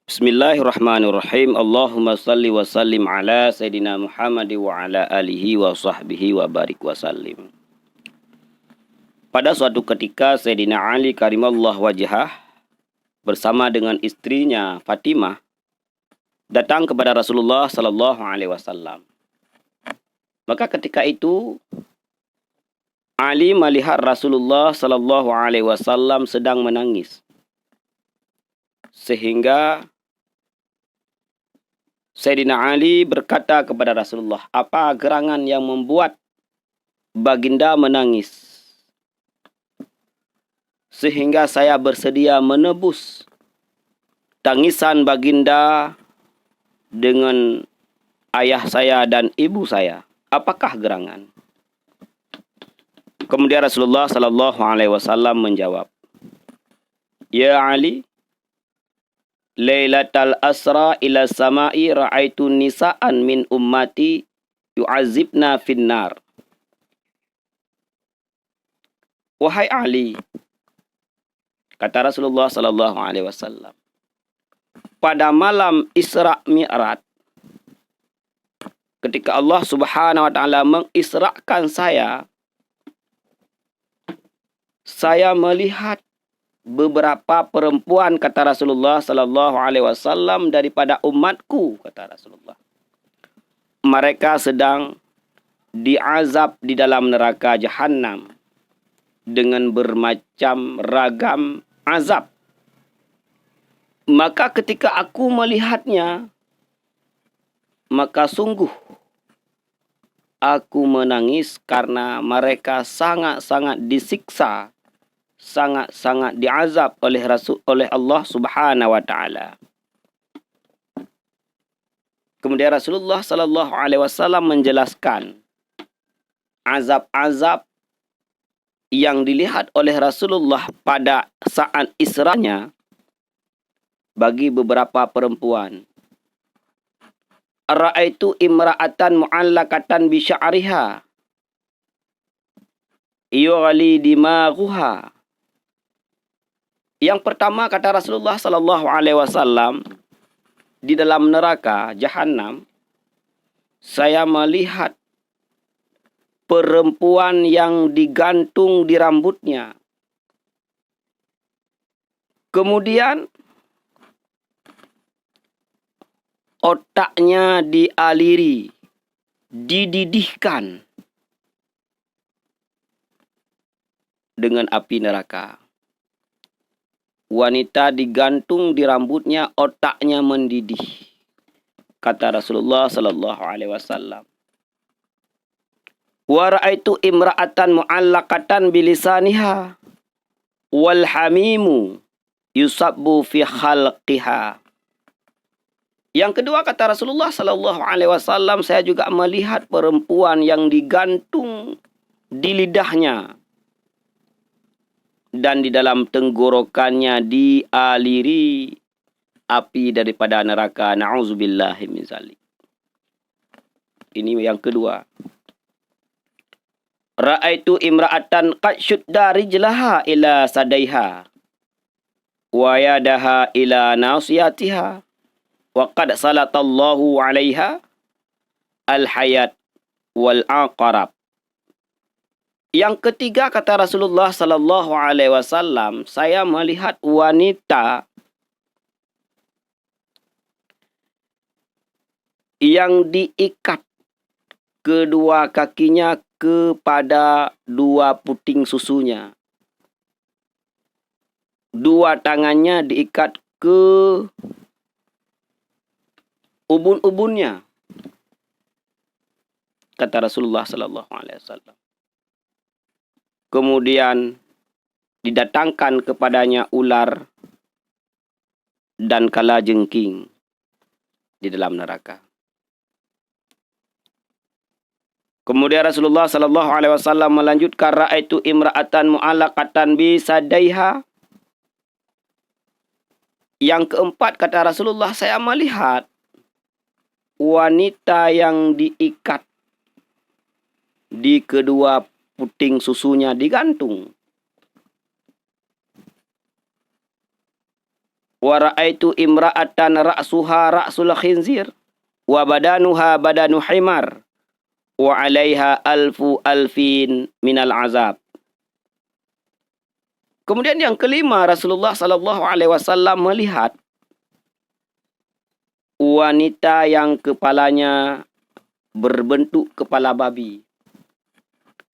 Bismillahirrahmanirrahim. Allahumma salli wa sallim ala Sayyidina Muhammad wa ala alihi wa sahbihi wa barik wa sallim. Pada suatu ketika Sayyidina Ali karimallahu wajhah bersama dengan istrinya Fatimah datang kepada Rasulullah sallallahu alaihi wasallam. Maka ketika itu Ali melihat Rasulullah sallallahu alaihi wasallam sedang menangis. Sehingga Sayyidina Ali berkata kepada Rasulullah, "Apa gerangan yang membuat baginda menangis? Sehingga saya bersedia menebus tangisan baginda dengan ayah saya dan ibu saya. Apakah gerangan?" Kemudian Rasulullah sallallahu alaihi wasallam menjawab, "Ya Ali, Lailatal asra ila sama'i ra'aitu nisa'an min ummati yu'azibna finnar." Wahai Ali, kata Rasulullah sallallahu alaihi wasallam, pada malam Isra Mi'raj, ketika Allah Subhanahu wa taala mengisrakan saya melihat beberapa perempuan, kata Rasulullah sallallahu alaihi wasallam, daripada umatku, kata Rasulullah. Mereka sedang diazab di dalam neraka Jahannam dengan bermacam ragam azab. Maka ketika aku melihatnya, maka sungguh aku menangis karena mereka sangat-sangat disiksa, sangat-sangat diazab oleh Allah Subhanahu wa taala. Kemudian Rasulullah sallallahu alaihi wasallam menjelaskan azab-azab yang dilihat oleh Rasulullah pada saat Isra'nya bagi beberapa perempuan. Ra'aitu imra'atan mu'allaqatan bi sya'riha yughli dimaghuha. Yang pertama, kata Rasulullah sallallahu alaihi wasallam, di dalam neraka Jahannam saya melihat perempuan yang digantung di rambutnya. Kemudian otaknya dialiri, dididihkan dengan api neraka. Wanita digantung di rambutnya, otaknya mendidih, kata Rasulullah sallallahu alaihi wasallam. Wa ra'aitu imra'atan mu'allaqatan bilisaniha wal hamimu yusabbu fi khalqiha. Yang kedua, kata Rasulullah sallallahu alaihi wasallam, saya juga melihat perempuan yang digantung di lidahnya dan di dalam tenggorokannya dialiri api daripada neraka. Na'udzubillahi min zalik. Ini yang kedua. Ra'aitu imra'atan qad syudda rijlaha ila sadaiha wa yadaha ila nasiyatiha wa qad salatallahu 'alaiha al-hayat wal aqrab. Yang ketiga, kata Rasulullah sallallahu alaihi wasallam, saya melihat wanita yang diikat kedua kakinya kepada dua puting susunya. Dua tangannya diikat ke ubun-ubunnya, kata Rasulullah sallallahu alaihi wasallam. Kemudian didatangkan kepadanya ular dan kalajengking di dalam neraka. Kemudian Rasulullah sallallahu alaihi wasallam melanjutkan, ra'aitu imra'atan mu'allaqatan bi sadaiha. Yang keempat, kata Rasulullah, saya melihat wanita yang diikat di kedua puting susunya, digantung. Wa ra'aitu imra'atan ra'suha ra'sul khinzir wa badanuha badanu himar wa 'alaiha alfu alfin minal azab. Kemudian yang kelima, Rasulullah sallallahu alaihi wasallam melihat wanita yang kepalanya berbentuk kepala babi.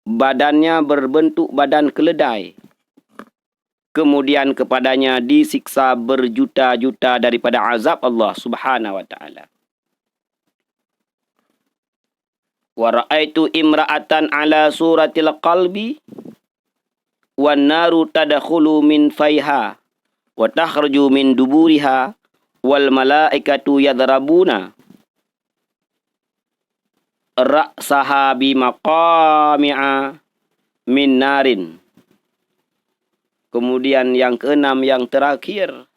Badannya berbentuk badan keledai. Kemudian kepadanya disiksa berjuta-juta daripada azab Allah Subhanahu wa taala. Wa ra'aitu imra'atan ala suratil qalbi wan naru tadkhulu min faiha wa takhruju min duburiha wal malaikatu yadrabuna ra'saha bi maqami'a min narin. Kemudian yang keenam, yang terakhir,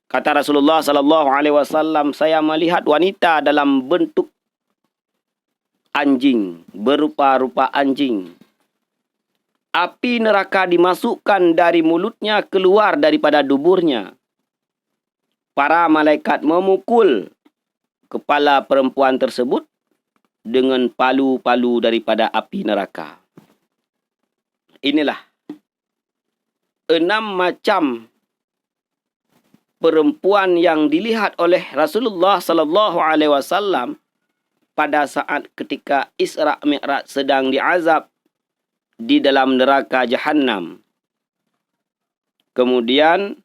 kata Rasulullah sallallahu alaihi wasallam, saya melihat wanita dalam bentuk anjing, berupa-rupa anjing. Api neraka dimasukkan dari mulutnya, keluar daripada duburnya. Para malaikat memukul kepala perempuan tersebut dengan palu-palu daripada api neraka. Inilah 6 macam perempuan yang dilihat oleh Rasulullah sallallahu alaihi wasallam pada saat ketika Isra Mi'raj sedang diazab di dalam neraka Jahannam. Kemudian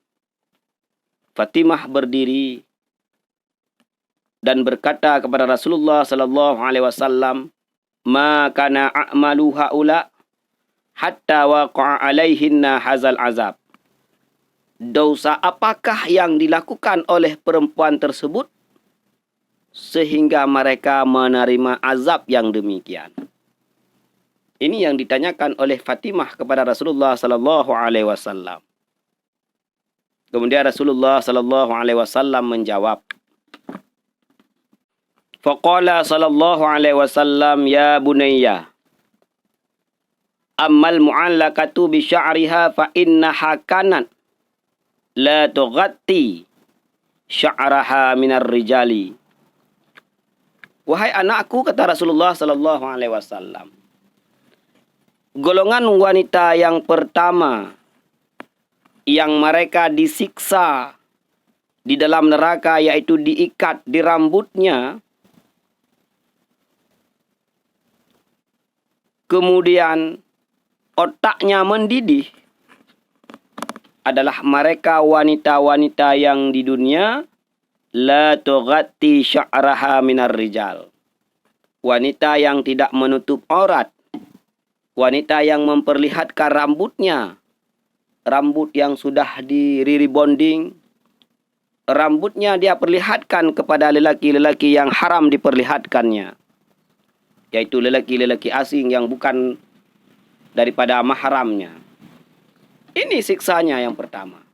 Fatimah berdiri dan berkata kepada Rasulullah sallallahu alaihi wasallam, "Ma kana a'malu haula hatta waqa'a alaihinna hazal azab." Dosa apakah yang dilakukan oleh perempuan tersebut sehingga mereka menerima azab yang demikian? Ini yang ditanyakan oleh Fatimah kepada Rasulullah sallallahu alaihi wasallam. Kemudian Rasulullah sallallahu alaihi wasallam menjawab, faqala sallallahu alaihi wasallam, "Ya bunayya, ammal mu'allaqatu bi sya'riha fa innaha kanat la tughatti sya'raha minar rijali." Wahai anakku, kata Rasulullah sallallahu alaihi wasallam, golongan wanita yang pertama yang mereka disiksa di dalam neraka, yaitu diikat di rambutnya, kemudian otaknya mendidih, adalah mereka wanita-wanita yang di dunia la tughatti sya'raha minar rijal. Wanita yang tidak menutup aurat, wanita yang memperlihatkan rambutnya, rambut yang sudah di rebonding, rambutnya dia perlihatkan kepada lelaki-lelaki yang haram diperlihatkannya, yaitu lelaki-lelaki asing yang bukan daripada mahramnya. Ini siksanya yang pertama.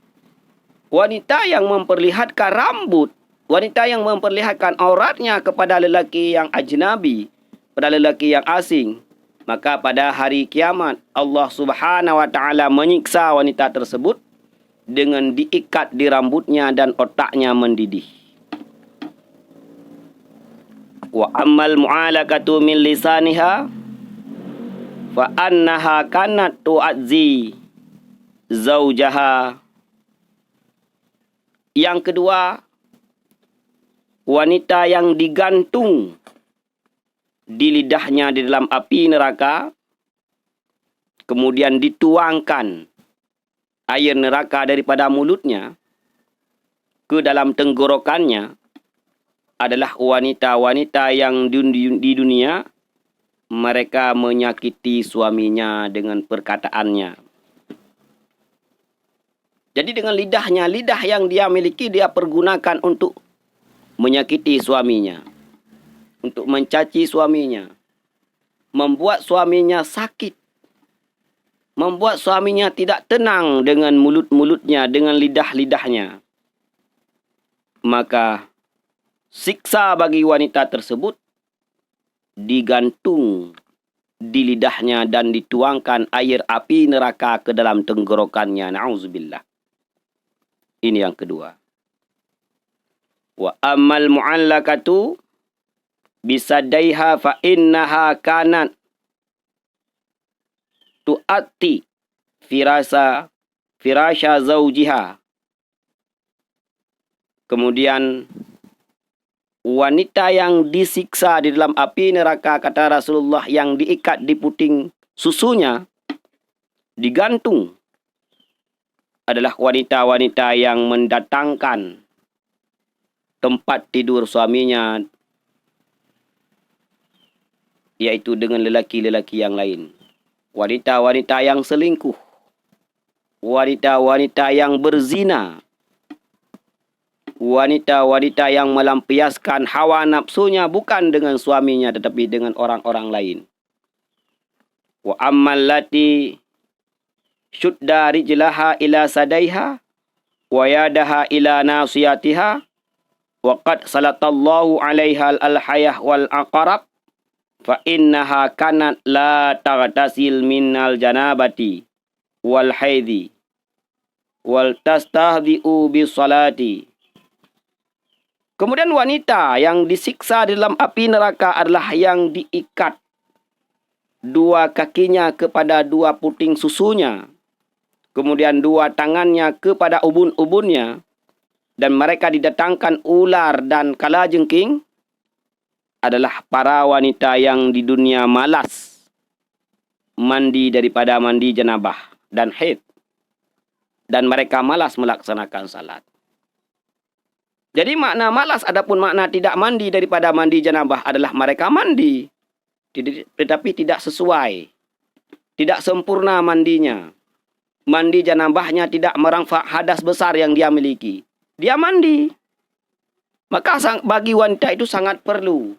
Wanita yang memperlihatkan rambut, wanita yang memperlihatkan auratnya kepada lelaki yang ajnabi, pada lelaki yang asing, maka pada hari kiamat Allah Subhanahu wa taala menyiksa wanita tersebut dengan diikat di rambutnya dan otaknya mendidih. Wa ammal mu'alaqatu min lisaniha fa annaha kanat tu'azzi zaujaha. Yang kedua, wanita yang digantung di lidahnya di dalam api neraka, kemudian dituangkan air neraka daripada mulutnya ke dalam tenggorokannya, adalah wanita-wanita yang di dunia mereka menyakiti suaminya dengan perkataannya. Jadi dengan lidahnya, lidah yang dia miliki dia pergunakan untuk menyakiti suaminya, untuk mencaci suaminya, membuat suaminya sakit, membuat suaminya tidak tenang dengan mulut-mulutnya, dengan lidah-lidahnya. Maka siksa bagi wanita tersebut digantung di lidahnya dan dituangkan air api neraka ke dalam tenggorokannya. Na'udzubillah. Ini yang kedua. Wa ammal mu'allakatu bisadaiha fa innaha kanat tu'atti firasha zaujiha. Kemudian wanita yang disiksa di dalam api neraka, kata Rasulullah, yang diikat di puting susunya, digantung, adalah wanita-wanita yang mendatangkan tempat tidur suaminya, yaitu dengan lelaki-lelaki yang lain. Wanita-wanita yang selingkuh, wanita-wanita yang berzina, wanita-wanita yang melampiaskan hawa nafsunya bukan dengan suaminya tetapi dengan orang-orang lain. Wa ammal lati syudda rijlaha ila sadaiha wa yadaha ila nasiyatiha wa qad salatallahu 'alaiha al-hayah wal aqrab fa innaha kanat la taghtasil minal janabati wal haidhi wal tastahdi'u bis salati. Kemudian wanita yang disiksa di dalam api neraka adalah yang diikat dua kakinya kepada dua puting susunya, kemudian dua tangannya kepada ubun-ubunnya, dan mereka didatangkan ular dan kalajengking, adalah para wanita yang di dunia malas mandi daripada mandi janabah dan haid, dan mereka malas melaksanakan salat. Jadi makna malas adapun makna tidak mandi daripada mandi janabah adalah mereka mandi, tetapi tidak sesuai, tidak sempurna mandinya. Mandi janabahnya tidak merangfak hadas besar yang dia miliki. Dia mandi. Maka bagi wanita itu sangat perlu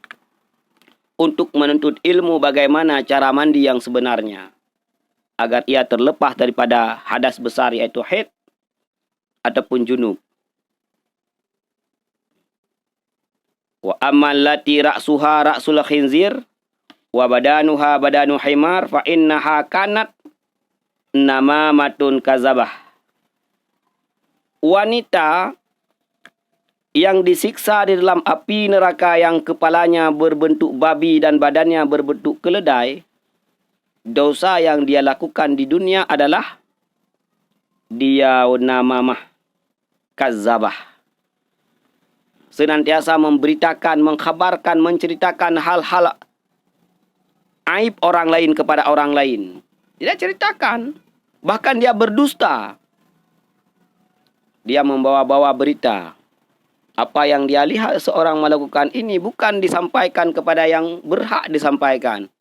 untuk menuntut ilmu bagaimana cara mandi yang sebenarnya, agar ia terlepas daripada hadas besar yaitu haid ataupun junub. Wa ammal lati ra'suha ra'sul khinzir wa badanuha badanu himar fa innaha kanat namamatun kazabah. Wanita yang disiksa di dalam api neraka yang kepalanya berbentuk babi dan badannya berbentuk keledai, dosa yang dia lakukan di dunia adalah dia namamah kazabah. Senantiasa memberitakan, mengkhabarkan, menceritakan hal-hal aib orang lain kepada orang lain. Dia ceritakan. Bahkan dia berdusta. Dia membawa-bawa berita. Apa yang dia lihat seorang melakukan ini bukan disampaikan kepada yang berhak disampaikan.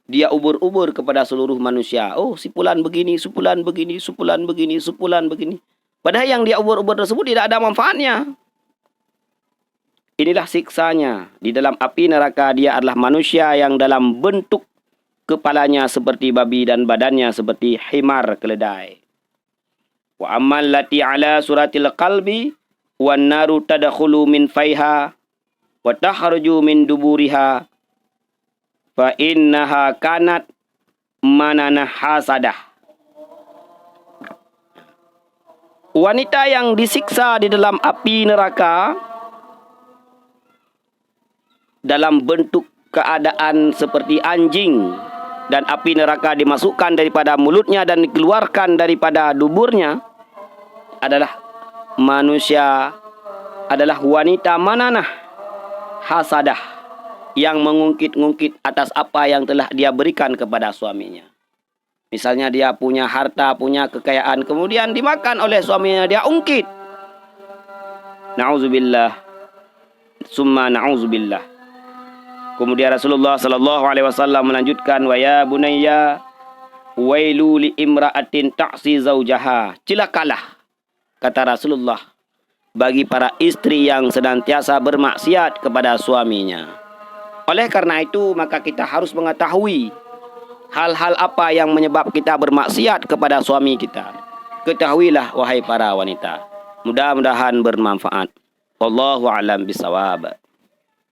Dia ubur-ubur kepada seluruh manusia. Oh, si fulan begini, si fulan begini, si fulan begini, si fulan begini. Padahal yang dia ubur-ubur tersebut tidak ada manfaatnya. Inilah siksanya. Di dalam api neraka dia adalah manusia yang dalam bentuk kepalanya seperti babi dan badannya seperti himar keledai. Wa ammal lati ala suratil qalbi wan naru tadkhulu min faiha wa takhruju min duburiha fa innaha kanat mananah hasadah. Wanita yang disiksa di dalam api neraka dalam bentuk keadaan seperti anjing, dan api neraka dimasukkan daripada mulutnya dan dikeluarkan daripada duburnya, adalah manusia, adalah wanita mananah hasadah, yang mengungkit-ungkit atas apa yang telah dia berikan kepada suaminya. Misalnya dia punya harta, punya kekayaan, kemudian dimakan oleh suaminya, dia ungkit. Na'udzubillah, summa na'udzubillah. Kemudian Rasulullah sallallahu alaihi wasallam melanjutkan, wa ya bunayya wailu li imra'atin ta'si zaujaha. Celakalah, kata Rasulullah, bagi para istri yang senantiasa bermaksiat kepada suaminya. Oleh karena itu, maka kita harus mengetahui hal-hal apa yang menyebab kita bermaksiat kepada suami kita. Ketahuilah wahai para wanita. Mudah-mudahan bermanfaat. Wallahu a'lam bisawab.